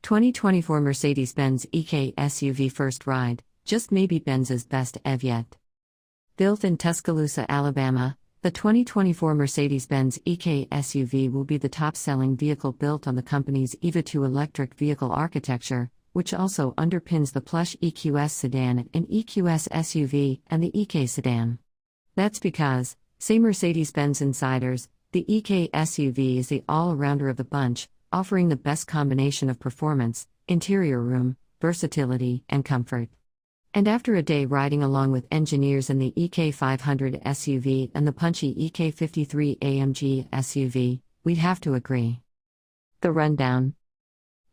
2024 Mercedes-Benz EQE SUV first ride, just maybe Benz's best EV yet. Built in Tuscaloosa, Alabama, the 2024 Mercedes-Benz EQE SUV will be the top-selling vehicle built on the company's EV2 electric vehicle architecture, which also underpins the plush EQS sedan and EQS SUV and the EQE sedan. That's because, say Mercedes-Benz insiders, the EQE SUV is the all-arounder of the bunch, offering the best combination of performance, interior room, versatility, and comfort. And after a day riding along with engineers in the EQE 500 SUV and the punchy EQE 53 AMG SUV, we'd have to agree. The rundown.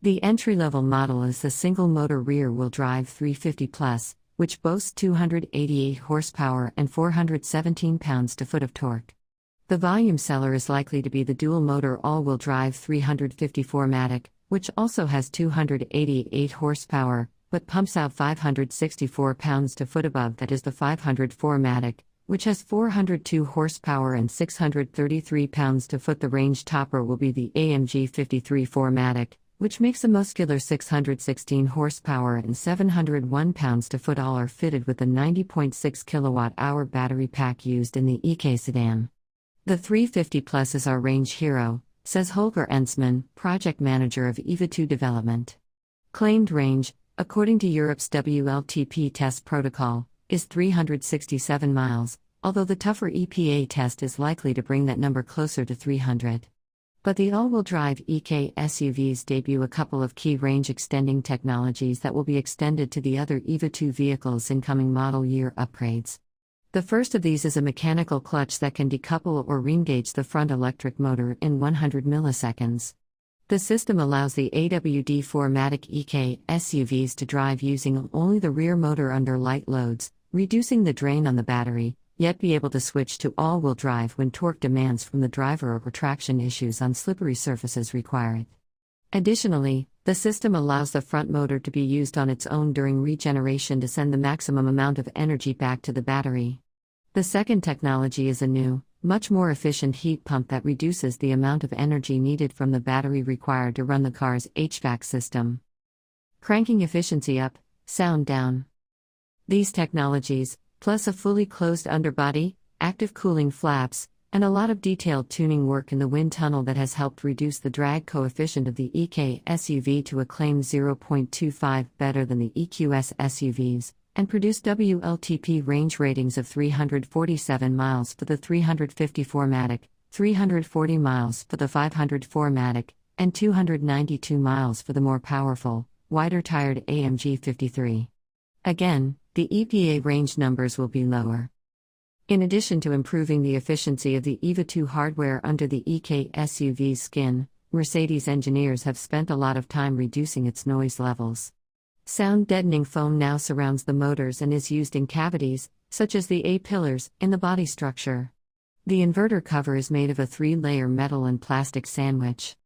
The entry-level model is the single-motor rear-wheel drive 350 Plus, which boasts 288 horsepower and 417 pounds-to-foot of torque. The volume seller is likely to be the dual-motor all-wheel drive 354 Matic, which also has 288 horsepower, but pumps out 564 pounds-to-foot above. That is the 504 Matic, which has 402 horsepower and 633 pounds-to-foot. The range topper will be the AMG 53 4MATIC, which makes a muscular 616 horsepower and 701 pounds-to-foot. All are fitted with the 90.6 kilowatt-hour battery pack used in the EQE sedan. The 350 Plus is our range hero, says Holger Ensman, project manager of EV2 development. Claimed range, according to Europe's WLTP test protocol, is 367 miles, although the tougher EPA test is likely to bring that number closer to 300. But the all-wheel drive EQE SUVs debut a couple of key range-extending technologies that will be extended to the other EV2 vehicles in coming model year upgrades. The first of these is a mechanical clutch that can decouple or re-engage the front electric motor in 100 milliseconds. The system allows the AWD4 Matic EQE SUVs to drive using only the rear motor under light loads, reducing the drain on the battery, yet be able to switch to all-wheel drive when torque demands from the driver or traction issues on slippery surfaces require it. Additionally, the system allows the front motor to be used on its own during regeneration to send the maximum amount of energy back to the battery. The second technology is a new, much more efficient heat pump that reduces the amount of energy needed from the battery required to run the car's HVAC system. Cranking efficiency up, sound down. These technologies, plus a fully closed underbody, active cooling flaps, and a lot of detailed tuning work in the wind tunnel that has helped reduce the drag coefficient of the EQE SUV to a claimed 0.25 better than the EQS SUVs, and produce WLTP range ratings of 347 miles for the 354 Matic, 340 miles for the 504 Matic, and 292 miles for the more powerful, wider-tired AMG 53. Again, the EPA range numbers will be lower. In addition to improving the efficiency of the EV2 hardware under the EQE SUV's skin, Mercedes engineers have spent a lot of time reducing its noise levels. Sound-deadening foam now surrounds the motors and is used in cavities, such as the A-pillars, in the body structure. The inverter cover is made of a 3-layer metal and plastic sandwich.